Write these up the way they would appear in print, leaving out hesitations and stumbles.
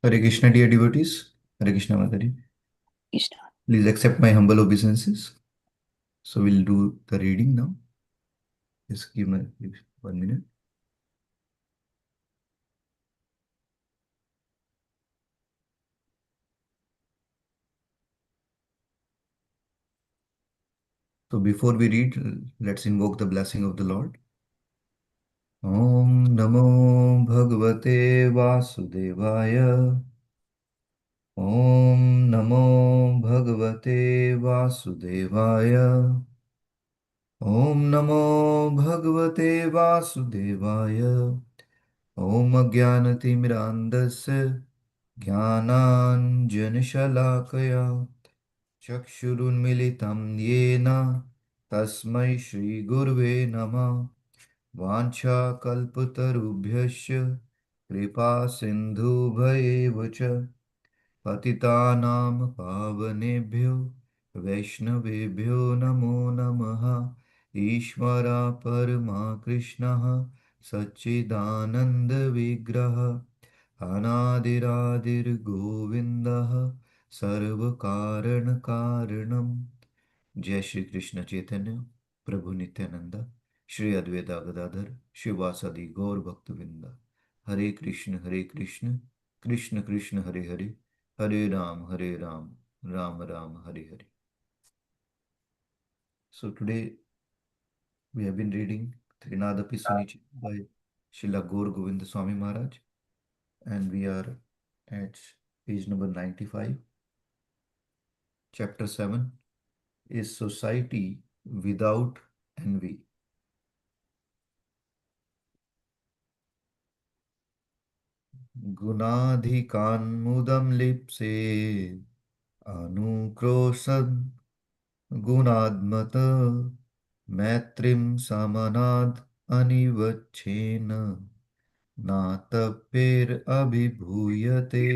Hare Krishna, dear devotees. Hare Krishna, Madhuri. Krishna. Please accept my humble obeisances. So we'll do the reading now. Just give 1 minute. So before we read, let's invoke the blessing of the Lord. Om Namo Bhagavate Vasudevaya. Om Namo Bhagavate Vasudevaya. Om Namo Bhagavate Vasudevaya. Om Jnanatimirandasya ज्ञानाञ्जनशलाकया चक्षुरुन्मिलितं येन तस्मै श्रीगुर्वे नमः। वाञ्छाकल्पतरुभ्यश्च कृपासिन्धुभ्येव च पतितानां पावनेभ्यो वैष्णवेभ्यो नमो नमः। ईश्वरा परमा कृष्णः सच्चिदानन्दविग्रहः अनादिरादिर्गोविन्दः सर्वकारणकारणम्। जय श्री कृष्ण चैतन्य प्रभु नित्यानंद श्री अद्वैता गदाधर शिवासादि गौर भक्तवृंद। हरे कृष्ण कृष्ण कृष्ण हरे हरे, हरे Ram Ram Ram Hare Hare. So today we have been reading Trinadapi Sunichi by Srila Gaur Govinda Swami Maharaj, and we are at page number 95, chapter 7 is Society Without Envy. गुणाधिकान्मुदं लिप्सेत् अनुक्रोशन् गुणात्मत मैत्रीं समनाद् अनिवच्छेन नातपेरभिभूयते.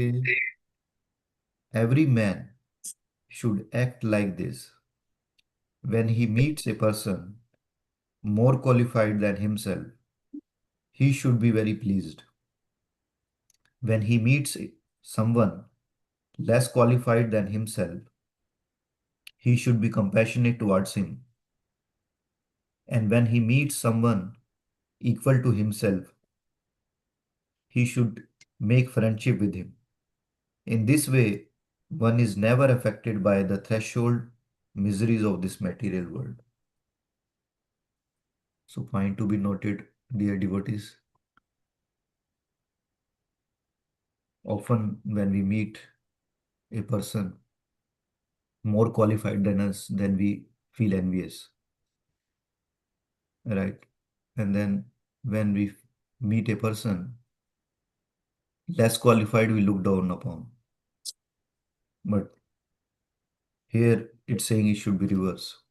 Every man should act like this. When he meets a person more qualified than himself, he should be very pleased. When he meets someone less qualified than himself, he should be compassionate towards him. And when he meets someone equal to himself, he should make friendship with him. In this way, one is never affected by the threshold miseries of this material world. So, point to be noted, dear devotees. Often, when we meet a person more qualified than us, then we feel envious, right? And then, when we meet a person less qualified, we look down upon. But here it's saying it should be reverse.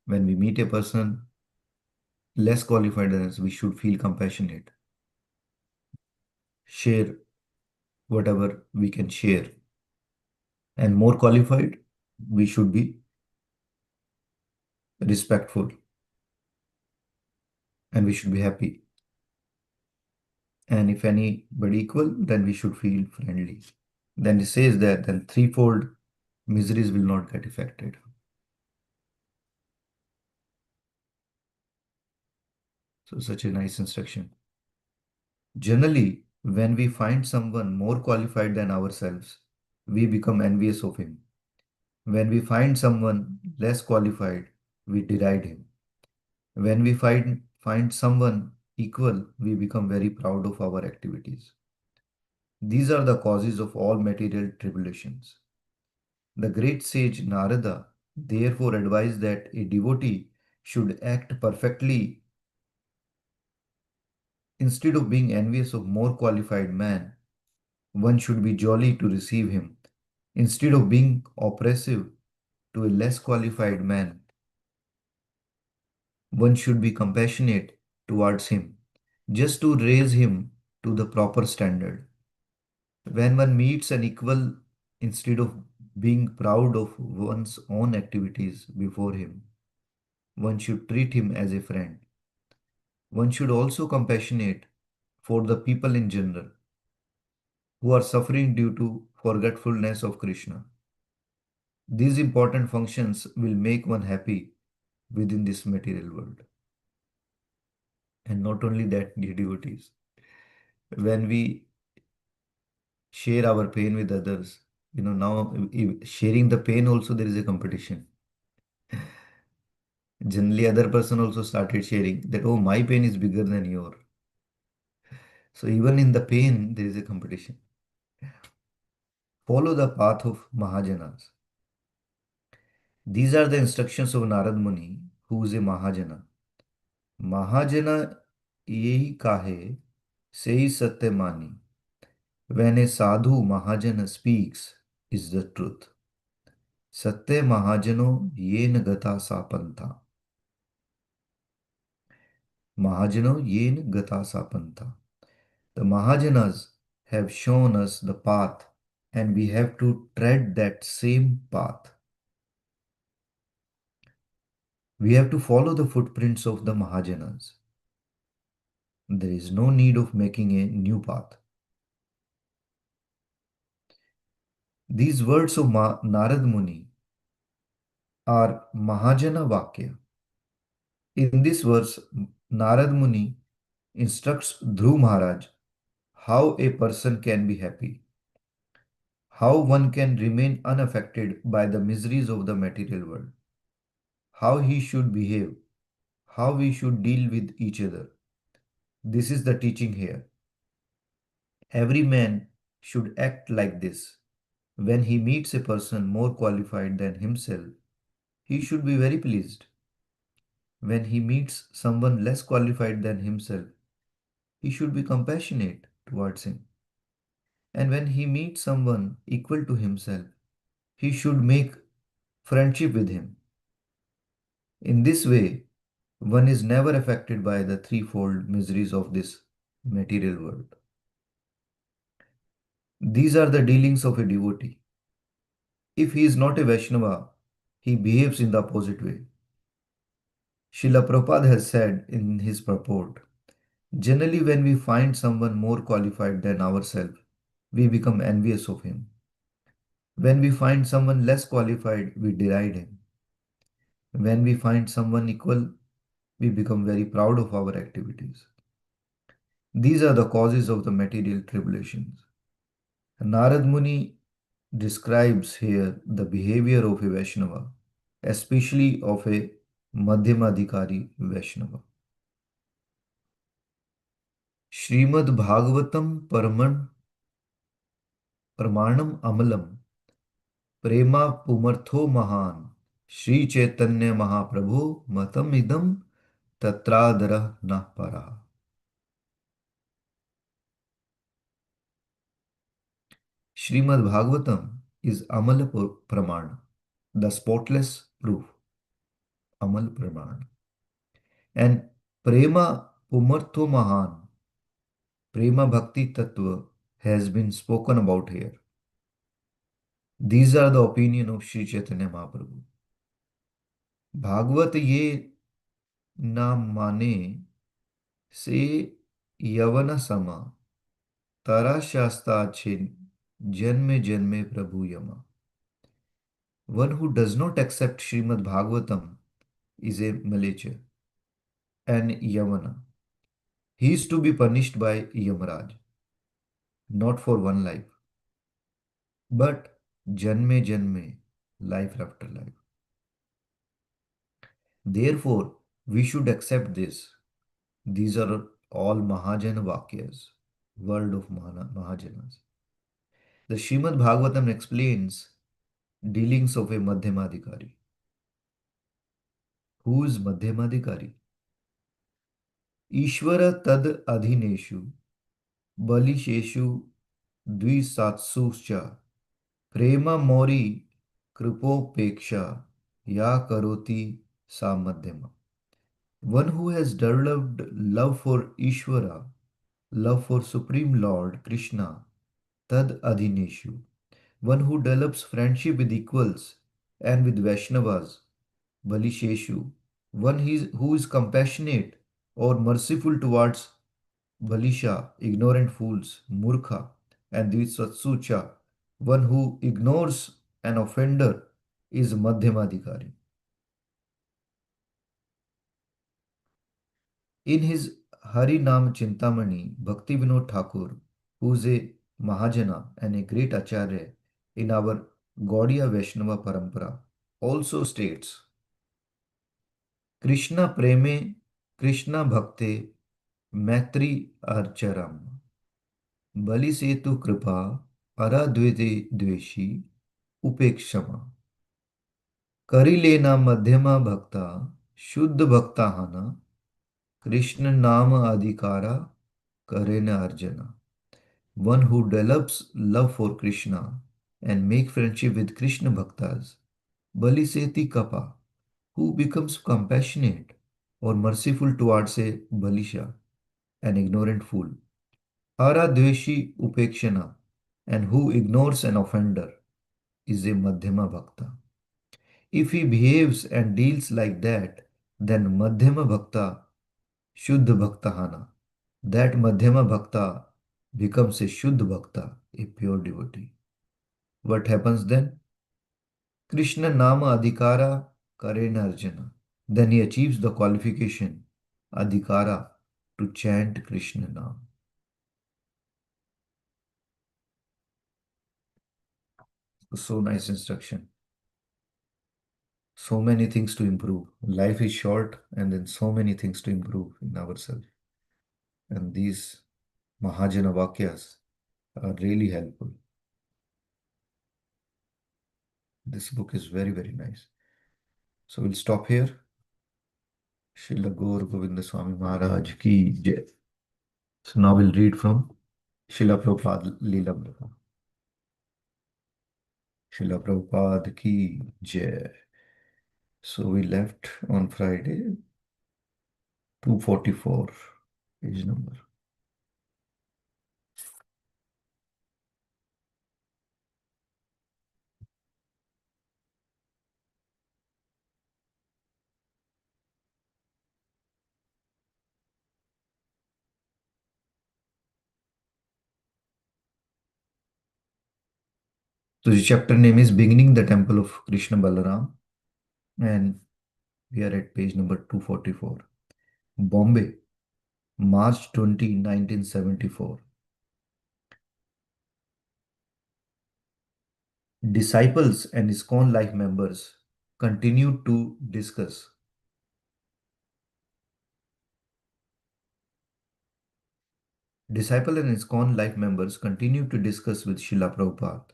When we meet a person less qualified than us, we should feel compassionate, share whatever we can share. And more qualified, we should be respectful and we should be happy. And if anybody equal, then we should feel friendly. Then it says that then threefold miseries will not get affected. So such a nice instruction. Generally, when we find someone more qualified than ourselves, we become envious of him. When we find someone less qualified, we deride him. When we find someone equal, we become very proud of our activities. These are the causes of all material tribulations. The great sage Narada therefore advised that a devotee should act perfectly. Instead of being envious of more qualified man, one should be jolly to receive him. Instead of being oppressive to a less qualified man, one should be compassionate towards him, just to raise him to the proper standard. When one meets an equal, instead of being proud of one's own activities before him, one should treat him as a friend. One should also compassionate for the people in general. who are suffering due to forgetfulness of Krishna. These important functions will make one happy within this material world. And not only that, dear devotees, when we share our pain with others, now sharing the pain also there is a competition. Generally, other person also started sharing that, oh, my pain is bigger than your. So even in the pain, there is a competition. Follow the path of Mahajanas. These are the instructions of Narad Muni, who is a Mahajana. Mahajana yehi kahe, sei satya mani. When a sadhu Mahajana speaks, is the truth. Satya Mahajano yen gata sapanta. Mahajano yen gata sapanta. The Mahajanas have shown us the path, and we have to tread that same path. We have to follow the footprints of the Mahajanas. There is no need of making a new path. These words of Narad Muni are Mahajana Vakya. In this verse, Narad Muni instructs Dhruv Maharaj how a person can be happy, how one can remain unaffected by the miseries of the material world, how he should behave, how we should deal with each other. This is the teaching here. Every man should act like this. When he meets a person more qualified than himself, he should be very pleased. When he meets someone less qualified than himself, he should be compassionate towards him. And when he meets someone equal to himself, he should make friendship with him. In this way, one is never affected by the threefold miseries of this material world. These are the dealings of a devotee. If he is not a Vaishnava, he behaves in the opposite way. Srila Prabhupada has said in his purport, generally when we find someone more qualified than ourselves, we become envious of him. When we find someone less qualified, we deride him. When we find someone equal, we become very proud of our activities. These are the causes of the material tribulations. Narad Muni describes here the behavior of a Vaishnava, especially of a Madhyamadhikari Vaishnava. Srimad Bhagavatam Pramanam Amalam Prema Pumartho Mahan Shri Chaitanya Mahaprabhu Matam Idam Tatradara Nahpara. Srimad Bhagavatam is Amal Praman, the spotless proof, Amal Praman. And Prema Pumartho Mahan, Prema Bhakti Tattva has been spoken about here. These are the opinion of Sri Chaitanya Mahaprabhu. Bhagavat ये ना माने से यवन समा तारा शास्ता छिन जन्मे जन्मे प्रभु यमा. One who does not accept Srimad Bhagavatam is a Malecha and Yavana. He is to be punished by Yamaraj, not for one life, but Janme Janme, life after life. Therefore, we should accept this. These are all Mahajana Vakyas, word of Mahajanas. The Srimad Bhagavatam explains dealings of a Madhyamadhikari. Who is Madhyamadhikari? Ishvara tad adhineshu balisheshu dvisatsuscha prema mori kripopeksha ya karoti sa madhyama. One who has developed love for Ishvara, love for Supreme Lord Krishna, tad adhineshu. One who develops friendship with equals and with Vaishnavas, Balisheshu. One who is compassionate or merciful towards Balisha, ignorant fools, Murkha. And Dvitsatsucha, one who ignores an offender, is Madhyamadhikari. In his Harinam Chintamani, Bhaktivinoda Thakur, who is a Mahajana and a great Acharya in our Gaudiya Vaishnava Parampara, also states Krishna Preme, Krishna Bhakte, Maitri Archaram, Bali Setu Kripa, Aradvete Dveshi, Upekshama. करी लेना मध्यमा भक्ता शुद्ध भक्ता हाना कृष्ण नाम अधिकारा करे न अर्जना one who develops love for Krishna and make friendship with Krishna bhaktas baliseti kapa who becomes compassionate or merciful towards a balisha an ignorant fool aradveshi upekshana and who ignores an offender is a madhyama bhakta. If he behaves and deals like that, then Madhyama Bhakta, Shuddha Bhaktahana. That Madhyama Bhakta becomes a Shuddha Bhakta, a pure devotee. What happens then? Krishna Nama Adhikara Karena Arjuna. Then he achieves the qualification, Adhikara, to chant Krishna Nam. So nice instruction. So many things to improve. Life is short, and then so many things to improve in ourselves. And these Mahajana Vakyas are really helpful. This book is very, very nice. So we'll stop here. Srila Gaur Govinda Swami Maharaj ki jai. So now we'll read from Srila Prabhupada Leelamrita. Srila Prabhupada ki jai. So we left on Friday, 244, page number. So the chapter name is Beginning the Temple of Krishna Balaram, and we are at page number 244. Bombay, March 20, 1974. Disciples and ISKCON life members continued to discuss. Disciple and ISKCON life members continued to discuss with Srila Prabhupada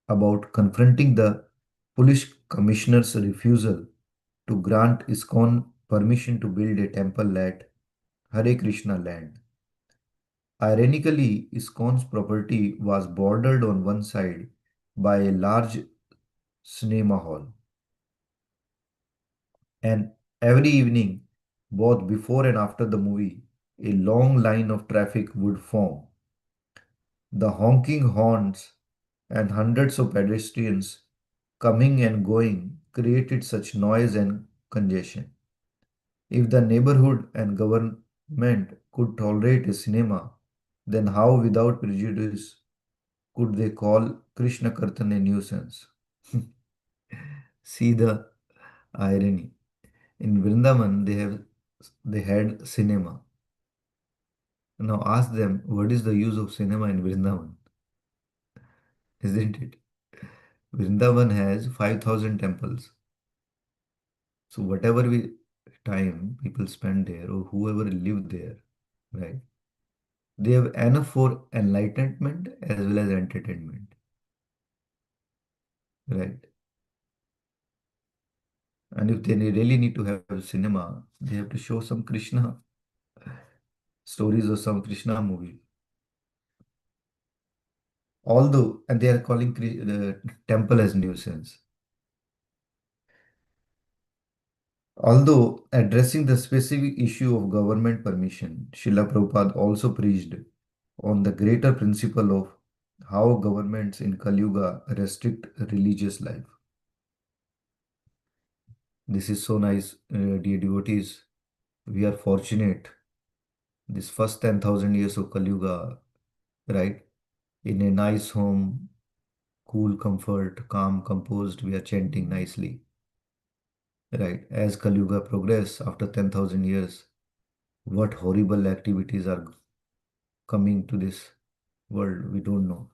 about confronting the police commissioner's refusal to grant ISKCON permission to build a temple at Hare Krishna land. Ironically, ISKCON's property was bordered on one side by a large cinema hall. And every evening, both before and after the movie, a long line of traffic would form. The honking horns and hundreds of pedestrians coming and going created such noise and congestion. If the neighborhood and government could tolerate a cinema, then how, without prejudice, could they call Krishna Kirtan a nuisance? See the irony. In Vrindavan, they had cinema. Now ask them, what is the use of cinema in Vrindavan? Isn't it? Vrindavan has 5,000 temples. So whatever time people spend there or whoever live there, right? They have enough for enlightenment as well as entertainment, right? And if they really need to have cinema, they have to show some Krishna stories or some Krishna movie. Although, and they are calling the temple as nuisance. Although addressing the specific issue of government permission, Srila Prabhupada also preached on the greater principle of how governments in Kali Yuga restrict religious life. This is so nice, dear devotees. We are fortunate. This first 10,000 years of Kali Yuga, right? In a nice home, cool, comfort, calm, composed, we are chanting nicely. Right. As Kali Yuga progress after 10,000 years, what horrible activities are coming to this world, we don't know.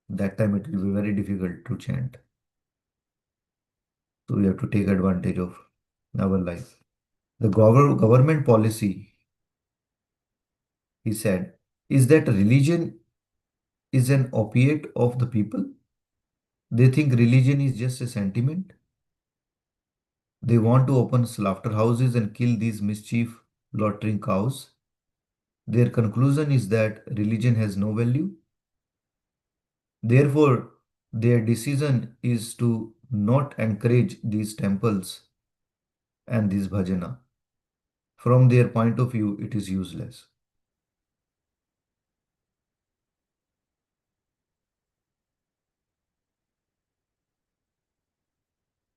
That time it will be very difficult to chant. So we have to take advantage of our life. The government policy, he said, is that religion is an opiate of the people. They think religion is just a sentiment. They want to open slaughterhouses and kill these mischief slaughtering cows. Their conclusion is that religion has no value. Therefore, their decision is to not encourage these temples and this bhajana. From their point of view, it is useless.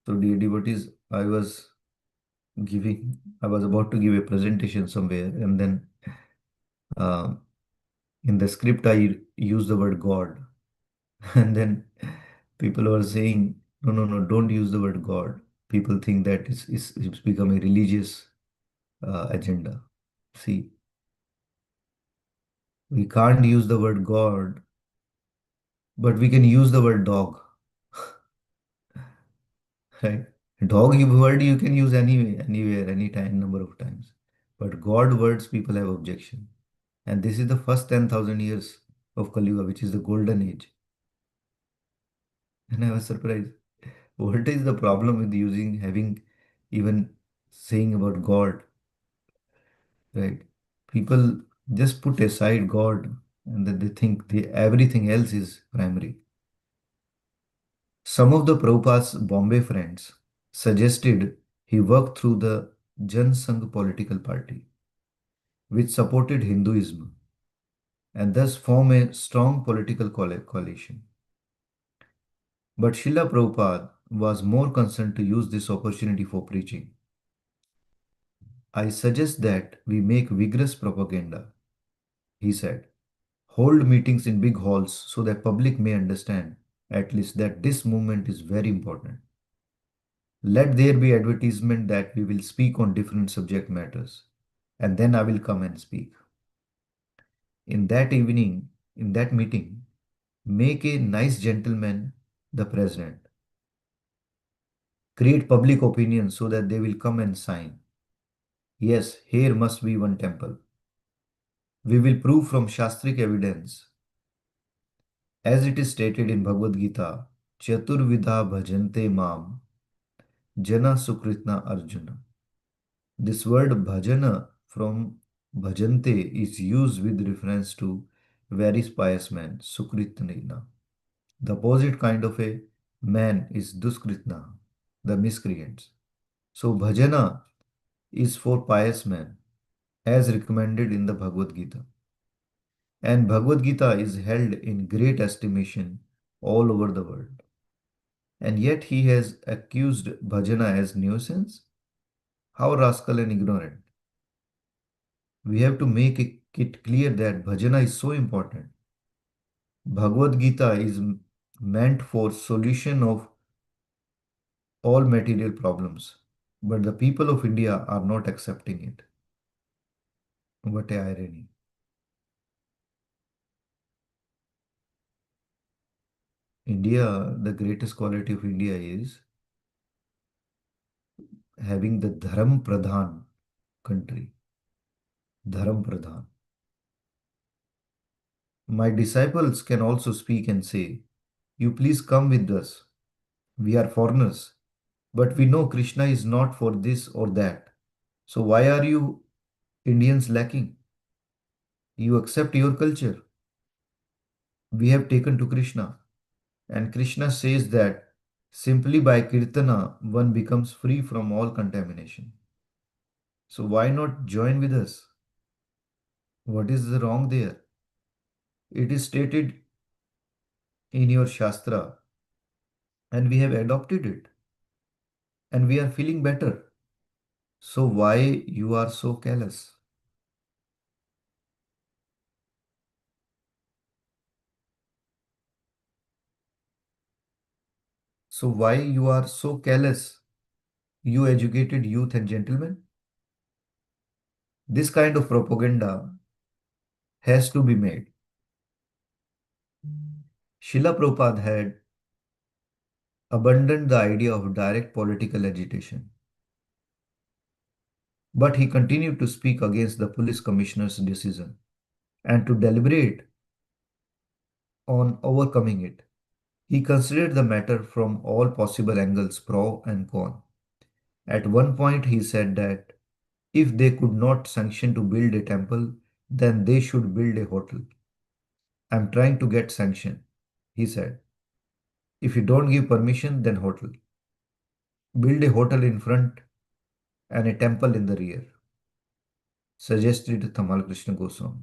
So, dear devotees, I was about to give a presentation somewhere, and then uh, in the script, I used the word God. And then people were saying, no, no, no, don't use the word God. People think that it's become a religious agenda. See, we can't use the word God, but we can use the word dog, right? Dog word you can use anywhere, anytime, number of times. But God words people have objection. And this is the first 10,000 years of Kali Yuga, which is the golden age. And I was surprised. What is the problem with having, even saying about God, right? People just put aside God and that they think everything else is primary. Some of the Prabhupada's Bombay friends suggested he work through the Jan Sangh political party, which supported Hinduism and thus form a strong political coalition. But Srila Prabhupada was more concerned to use this opportunity for preaching. I suggest that we make vigorous propaganda, he said. Hold meetings in big halls so that public may understand at least that this movement is very important. Let there be advertisement that we will speak on different subject matters, and then I will come and speak. In that meeting, make a nice gentleman the president. Create public opinion so that they will come and sign. Yes, here must be one temple. We will prove from Shastric evidence, as it is stated in Bhagavad Gita, Chaturvidha bhajante mam, jana sukritna arjuna. This word bhajana from bhajante is used with reference to very pious man, sukritna. The opposite kind of a man is duskritna, the miscreants. So bhajana is for pious men, as recommended in the Bhagavad Gita. And Bhagavad Gita is held in great estimation all over the world. And yet he has accused bhajana as nuisance? How rascal and ignorant. We have to make it clear that bhajana is so important. Bhagavad Gita is meant for solution of all material problems, but the people of India are not accepting it. What a irony. India, the greatest quality of India is having the Dharam Pradhan country. Dharam Pradhan. My disciples can also speak and say, you please come with us. We are foreigners, but we know Krishna is not for this or that. So why are you Indians lacking? You accept your culture. We have taken to Krishna. And Krishna says that simply by Kirtana one becomes free from all contamination. So why not join with us? What is the wrong there? It is stated in your Shastra and we have adopted it and we are feeling better. So why you are so callous? So why you are so careless, you educated youth and gentlemen? This kind of propaganda has to be made. Srila Prabhupada had abandoned the idea of direct political agitation, but he continued to speak against the police commissioner's decision and to deliberate on overcoming it. He considered the matter from all possible angles, pro and con. At one point, he said that if they could not sanction to build a temple, then they should build a hotel. I'm trying to get sanction, he said. If you don't give permission, then hotel. Build a hotel in front and a temple in the rear, suggested Tamal Krishna Goswami.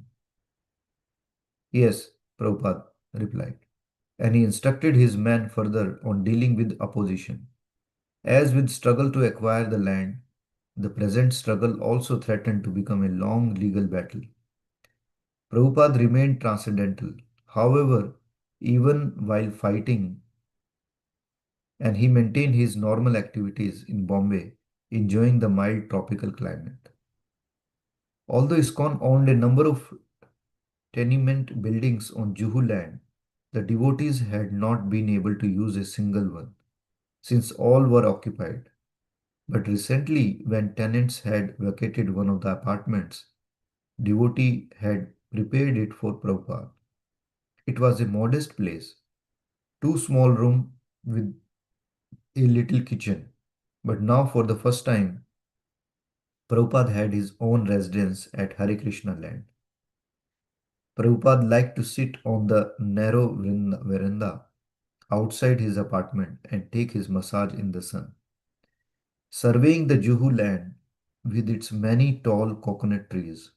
Yes, Prabhupada replied, and he instructed his men further on dealing with opposition. As with struggle to acquire the land, the present struggle also threatened to become a long legal battle. Prabhupada remained transcendental, however, even while fighting, and he maintained his normal activities in Bombay, enjoying the mild tropical climate. Although ISKCON owned a number of tenement buildings on Juhu land, the devotees had not been able to use a single one, since all were occupied. But recently, when tenants had vacated one of the apartments, devotee had prepared it for Prabhupada. It was a modest place, two small rooms with a little kitchen. But now, for the first time, Prabhupada had his own residence at Hare Krishna land. Prabhupada liked to sit on the narrow veranda outside his apartment and take his massage in the sun. Surveying the Juhu land with its many tall coconut trees,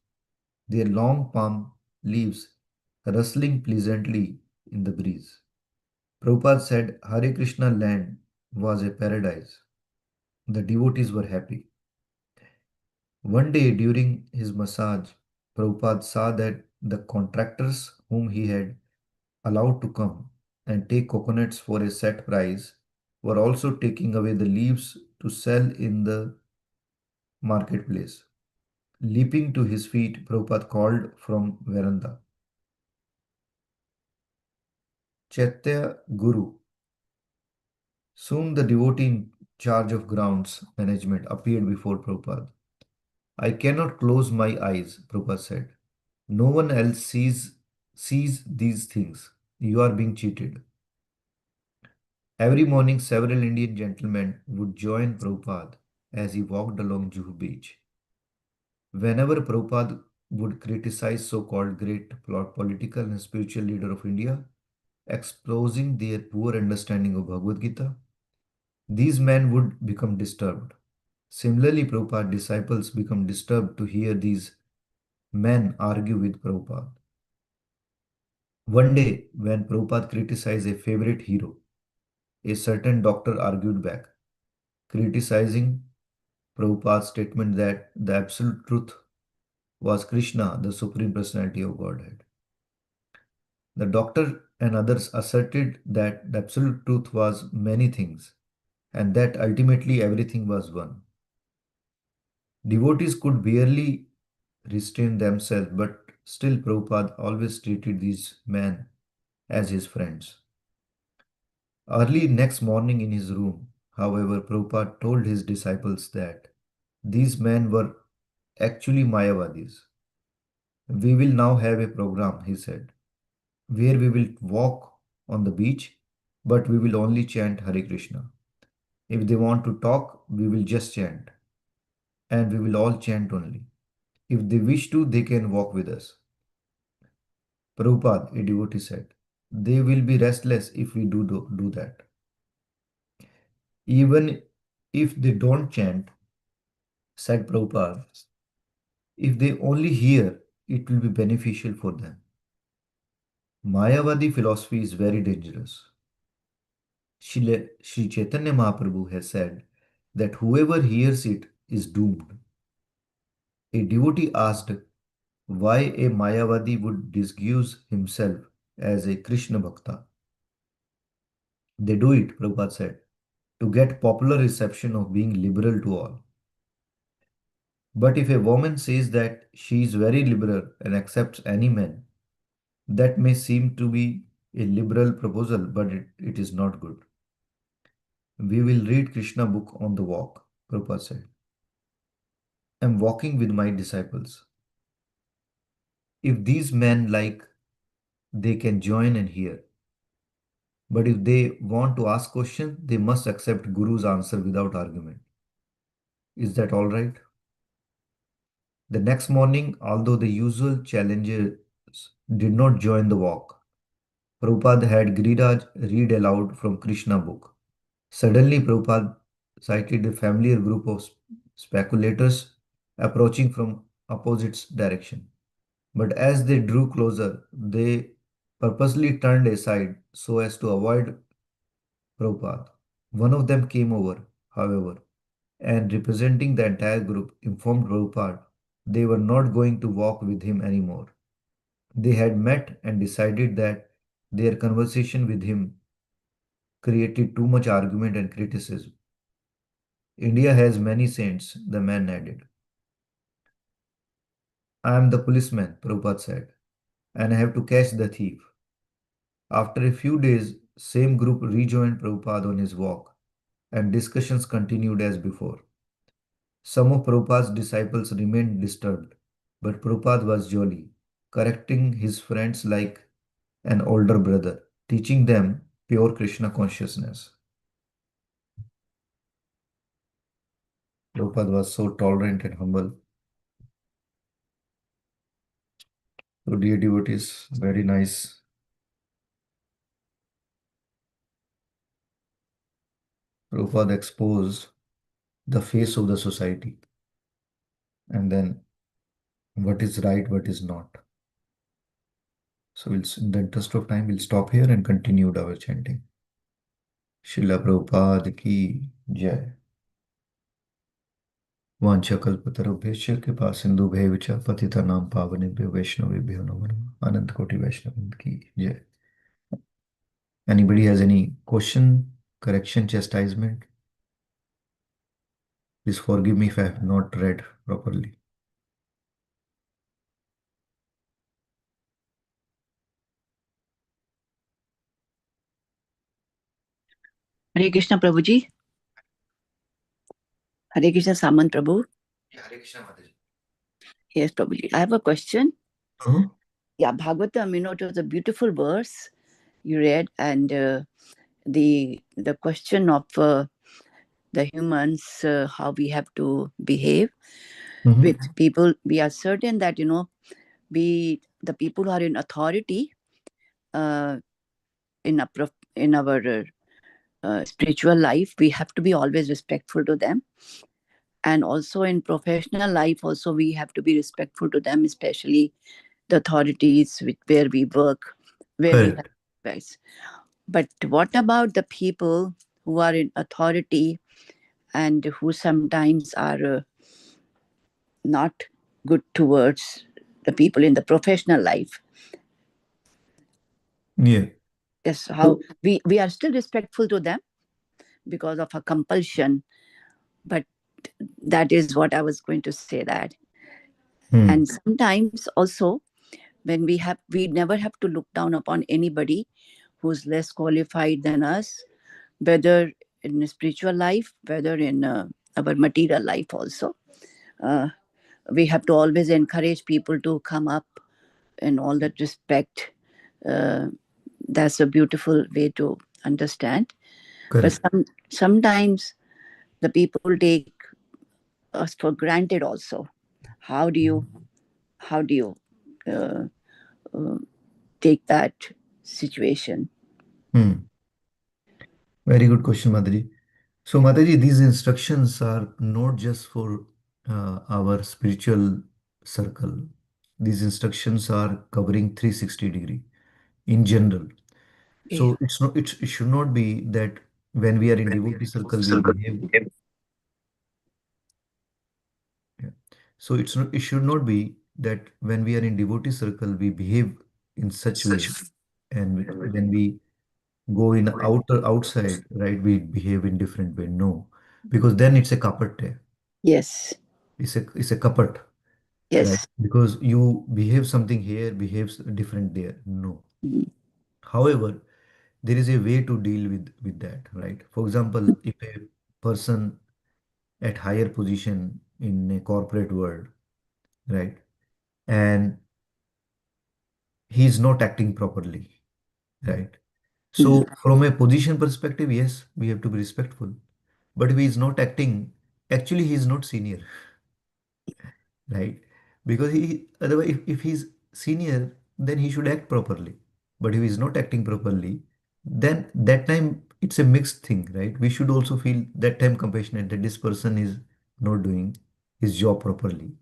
their long palm leaves rustling pleasantly in the breeze. Prabhupada said Hare Krishna land was a paradise. The devotees were happy. One day during his massage, Prabhupada saw that the contractors whom he had allowed to come and take coconuts for a set price were also taking away the leaves to sell in the marketplace. Leaping to his feet, Prabhupada called from veranda, Chaitya Guru. Soon the devotee in charge of grounds management appeared before Prabhupada. I cannot close my eyes, Prabhupada said. No one else sees these things. You are being cheated. Every morning, several Indian gentlemen would join Prabhupada as he walked along Juhu Beach. Whenever Prabhupada would criticize so-called great political and spiritual leader of India, exposing their poor understanding of Bhagavad Gita, these men would become disturbed. Similarly, Prabhupada's disciples become disturbed to hear these men argue with Prabhupada. One day, when Prabhupada criticized a favorite hero, a certain doctor argued back, criticizing Prabhupada's statement that the absolute truth was Krishna, the Supreme Personality of Godhead. The doctor and others asserted that the absolute truth was many things and that ultimately everything was one. Devotees could barely restrain themselves, but still Prabhupada always treated these men as his friends. Early next morning in his room, however, Prabhupada told his disciples that these men were actually Mayavadis. We will now have a program, he said, where we will walk on the beach, but we will only chant Hare Krishna. If they want to talk, we will just chant, and we will all chant only. If they wish to, they can walk with us. Prabhupada, a devotee said, they will be restless if we do that. Even if they don't chant, said Prabhupada, if they only hear, it will be beneficial for them. Mayavadi philosophy is very dangerous. Sri Chaitanya Mahaprabhu has said that whoever hears it is doomed. A devotee asked why a Mayavadi would disguise himself as a Krishna Bhakta. They do it, Prabhupada said, to get popular reception of being liberal to all. But if a woman says that she is very liberal and accepts any man, that may seem to be a liberal proposal, but it is not good. We will read Krishna book on the walk, Prabhupada said. I am walking with my disciples. If these men like, they can join and hear. But if they want to ask question, they must accept Guru's answer without argument. Is that all right? The next morning, although the usual challengers did not join the walk, Prabhupada had Giriraj read aloud from Krishna book. Suddenly, Prabhupada sighted a familiar group of speculators approaching from opposite direction. But as they drew closer, they purposely turned aside so as to avoid Prabhupada. One of them came over, however, and representing the entire group, informed Prabhupada they were not going to walk with him anymore. They had met and decided that their conversation with him created too much argument and criticism. India has many saints, the man added. I am the policeman, Prabhupada said, and I have to catch the thief. After a few days, same group rejoined Prabhupada on his walk, and discussions continued as before. Some of Prabhupada's disciples remained disturbed, but Prabhupada was jolly, correcting his friends like an older brother, teaching them pure Krishna consciousness. Prabhupada was so tolerant and humble. So, dear devotees, very nice. Prabhupada exposed the face of the society and then what is right, what is not. So, in the interest of time, we'll stop here and continue our chanting. Srila Prabhupada ki jai. वाञ्छाकल्पतरुभ्यश्च कृपा सिन्धुभ्यैव च पतितानां पावनेभ्यो वैष्णवेभ्यो नमो नमः अनंत कोटि वैष्णव की जय. Anybody has any question, correction, chastisement? Please forgive me if I have not read properly. Hare Krishna Prabhuji. Hare Krishna Samant Prabhu. Hare Krishna Mataji. Yes, Prabhuji. I have a question. Uh-huh. Yeah, Bhagavatam, it was a beautiful verse you read, and the question of the humans, how we have to behave with people. We are certain that the people who are in authority in our spiritual life, we have to be always respectful to them. And also in professional life, also we have to be respectful to them, especially the authorities where we work, where we have rights. But what about the people who are in authority and who sometimes are not good towards the people in the professional life? Yeah. Yes, how we are still respectful to them because of a compulsion, but that is what I was going to say that. And sometimes also when we never have to look down upon anybody who's less qualified than us, whether in spiritual life, whether in our material life also. We have to always encourage people to come up in all that respect. That's a beautiful way to understand. Correct. But sometimes the people take us for granted also. How do you uh, uh, take that situation? Very good question, Mataji. So, Mataji, these instructions are not just for our spiritual circle. These instructions are covering 360-degree in general. So it's not it should not be that when we are in devotee circle we behave. Yeah. So it should not be that when we are in devotee circle we behave in such way, and when we go in outside, right, we behave in different way. No, because then it's a kapat. Yes. It's a kapat, right? Yes. Because you behave something here, behaves different there. No. Mhm. However, there is a way to deal with that, right? For example, if a person at higher position in a corporate world, right, and he's not acting properly, right? Mhm. So from a position perspective, yes, we have to be respectful. But if he's not acting, actually he's not senior, right? Because he otherwise if he's senior, then he should act properly. But if he's not acting properly, then that time it's a mixed thing, right? We should also feel that time compassionate that this person is not doing his job properly.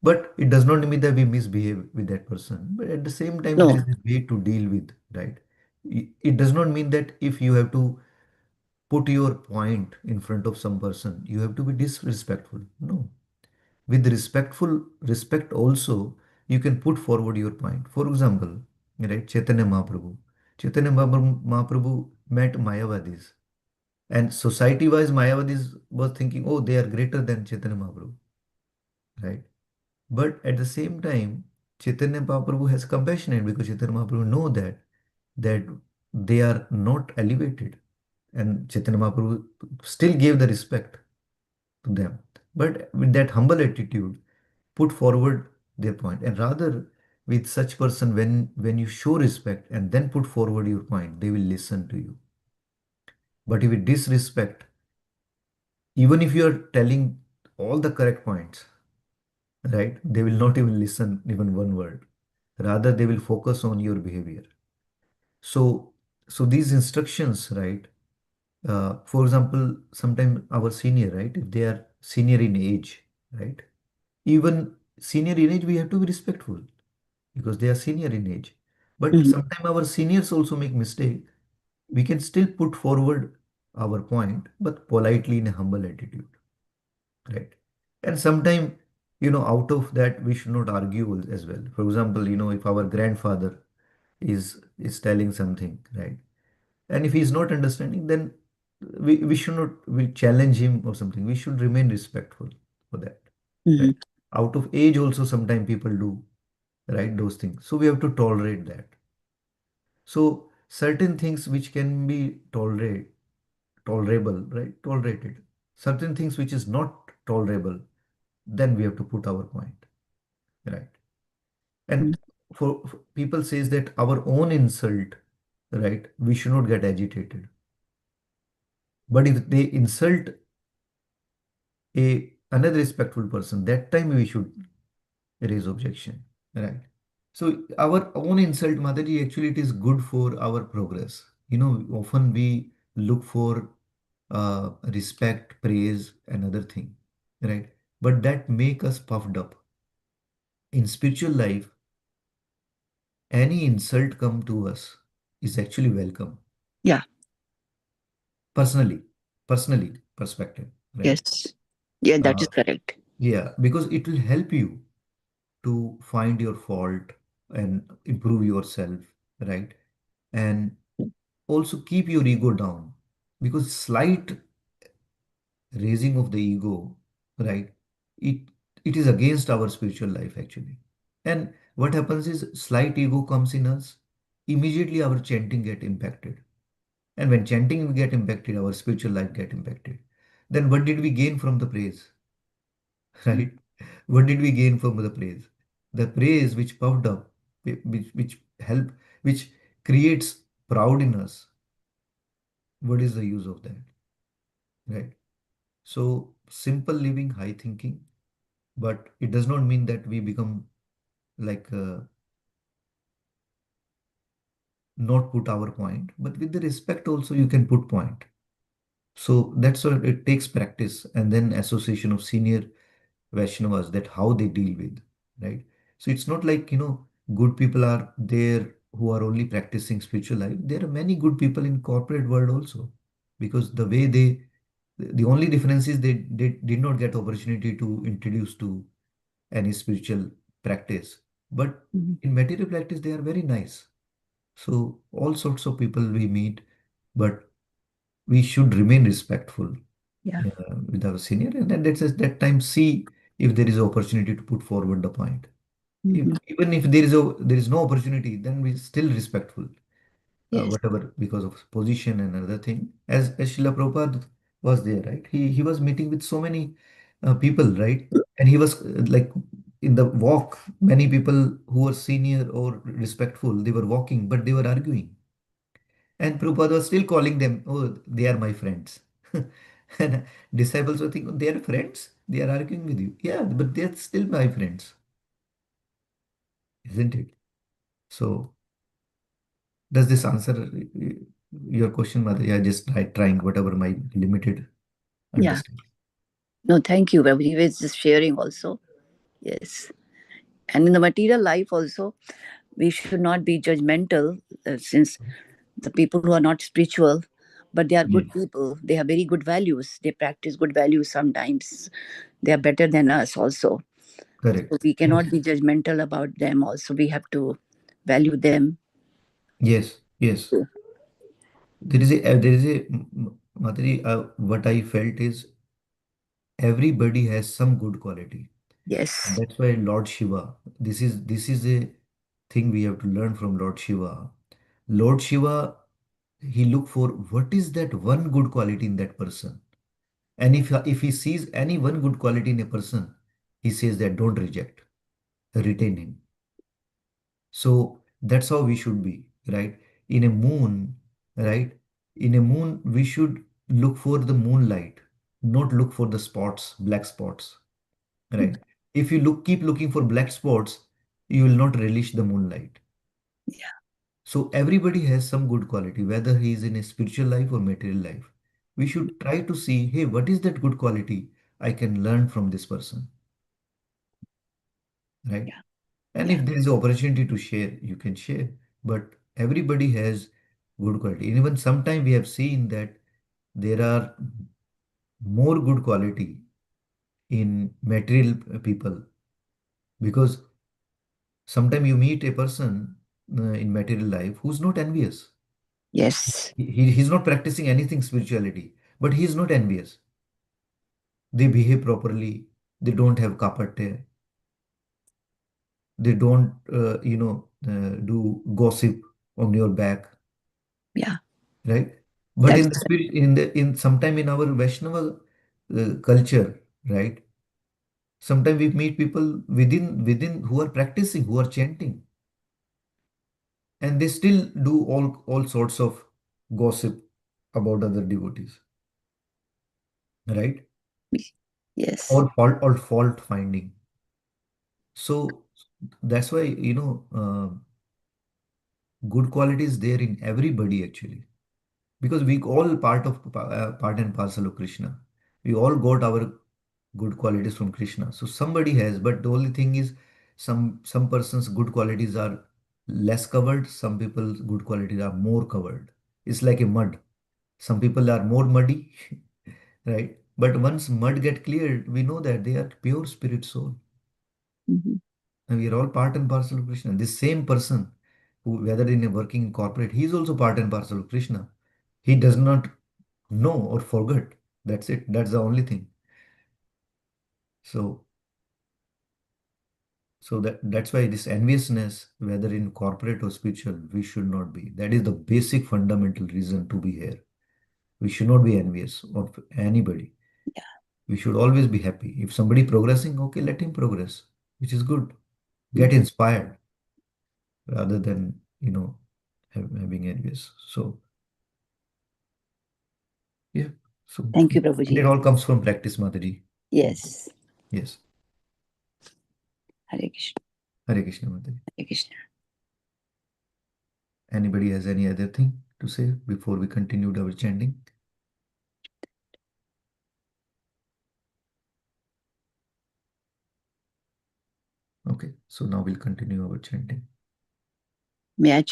But it does not mean that we misbehave with that person. But at the same time, there No. is a way to deal with, right? It does not mean that if you have to put your point in front of some person, you have to be disrespectful. No. With respect also, you can put forward your point. For example, right, Chaitanya Mahaprabhu. Chaitanya Mahaprabhu met Mayavadis. And society-wise, Mayavadis was thinking, oh, they are greater than Chaitanya Mahaprabhu, right? But at the same time, Chaitanya Mahaprabhu has compassion because Chaitanya Mahaprabhu know that they are not elevated, and Chaitanya Mahaprabhu still gave the respect to them. But with that humble attitude, put forward their point, and rather with such person, when you show respect and then put forward your point, they will listen to you. But if you disrespect, even if you are telling all the correct points, right, they will not even listen even one word. Rather, they will focus on your behavior. So these instructions, right, for example, sometimes our senior, right, if they are senior in age, right, even senior in age, we have to be respectful because they are senior in age. But Mhm. sometimes our seniors also make mistake. We can still put forward our point, but politely in a humble attitude, right? And sometimes, out of that, we should not argue as well. For example, if our grandfather is telling something, right? And if he's not understanding, then we should not we challenge him or something. We should remain respectful for that, right? Mhm. Out of age also, sometimes people do, right, those things. So we have to tolerate that. So certain things which can be tolerable, right? Tolerated. Certain things which is not tolerable, then we have to put our point, right? Mhm. And for people says that our own insult, right? We should not get agitated. But if they insult a another respectful person, that time we should raise objection, right? So our own insult, Mataji, actually it is good for our progress. Often we look for respect, praise, and other thing, right? But that make us puffed up. In spiritual life, any insult come to us is actually welcome. Yeah. Personally, personally perspective, right? Yes. Yeah, that Uh, is correct. yeah, because it will help you to find your fault and improve yourself, right? And also keep your ego down because slight raising of the ego, right? It it is against our spiritual life actually. And what happens is slight ego comes in us, immediately our chanting get impacted. And when chanting get impacted, our spiritual life get impacted. Then what did we gain from the praise? Right? What did we gain from the praise? The praise which puffed up, which help, which creates proud in us. What is the use of that? Right? So simple living, high thinking, but it does not mean that we become like not put our point, but with the respect also you can put point. So that's what it takes practice and then association of senior Vaishnavas that how they deal with, right? So it's not like, good people are there who are only practicing spiritual life. There are many good people in corporate world also because the way the only difference is they did not get opportunity to introduce to any spiritual practice. But Mhm. in material practice, they are very nice. So all sorts of people we meet. but we should remain respectful Yeah. with our senior, and then let's at that time see if there is opportunity to put forward the point. If, Hmm. even if there is no opportunity, then we still respectful, Yes. whatever, because of position and another thing. As Srila Prabhupada was there, right? He was meeting with so many people, right? And he was like in the walk, many people who were senior or respectful, they were walking, but they were arguing. And Prabhupada was still calling them, oh, they are my friends. And disciples were thinking, they are friends? They are arguing with you. Yeah, but they're still my friends, isn't it? So, does this answer your question, Mother? Yeah, just trying whatever my limited Yeah. understanding. No, thank you. He was just sharing also. Yes. And in the material life also, we should not be judgmental, since the people who are not spiritual, but they are Yes, good people. They have very good values. They practice good values sometimes. They are better than us also. correct. So we Yes, cannot be judgmental about them also. We have to value them. yes, yes. There is a, Mataji, what I felt is everybody has some good quality. And Yes. that's why Lord Shiva, this is a thing we have to learn from Lord Shiva. Lord Shiva, he look for what is that one good quality in that person. And if he sees any one good quality in a person, he says that don't reject, retain him. So that's how we should be, right? In a moon, right? In a moon, we should look for the moonlight, not look for the spots, black spots, right? If you keep looking for black spots, you will not relish the moonlight. Yeah. So everybody has some good quality, whether he is in a spiritual life or material life. We should try to see, hey, what is that good quality I can learn from this person, right? Yeah. And Yeah. if there is an opportunity to share, you can share. But everybody has good quality. And even sometimes we have seen that there are more good quality in material people, because sometimes you meet a person in material life who's not envious. Yes. He's not practicing anything spirituality, but he's not envious. They behave properly. They don't have kapate. They don't, do gossip on your back, Yeah. right? But in That's the spirit, in sometime in our Vaishnava culture, right? Sometimes we meet people within who are practicing, who are chanting, and they still do all sorts of gossip about other devotees, right? yes. Or fault finding. So that's why good quality is there in everybody actually, because we all part and parcel of Krishna. We all got our good qualities from Krishna. So somebody has, but the only thing is some persons' good qualities are less covered, some people's good qualities are more covered. It's like a mud. Some people are more muddy, right? But once mud get cleared, we know that they are pure spirit soul. Mhm. And we are all part and parcel of Krishna. This same person who, whether in a working corporate, he is also part and parcel of Krishna. He does not know or forget. That's it. That's the only thing. So that's why this enviousness, whether in corporate or spiritual, we should not be. That is the basic fundamental reason to be here. We should not be envious of anybody. Yeah. We should always be happy. If somebody progressing, okay, let him progress, which is good. Get Mhm. inspired rather than, having envious. So yeah. So Thank you, and it Prabhuji. all comes from practice, Mataji. Yes. Yes. Hare Krishna. Hare Krishna, Mataji. Hare Krishna. Anybody has any other thing to say before we continued our chanting? Okay, so now we'll continue our chanting. May I chant?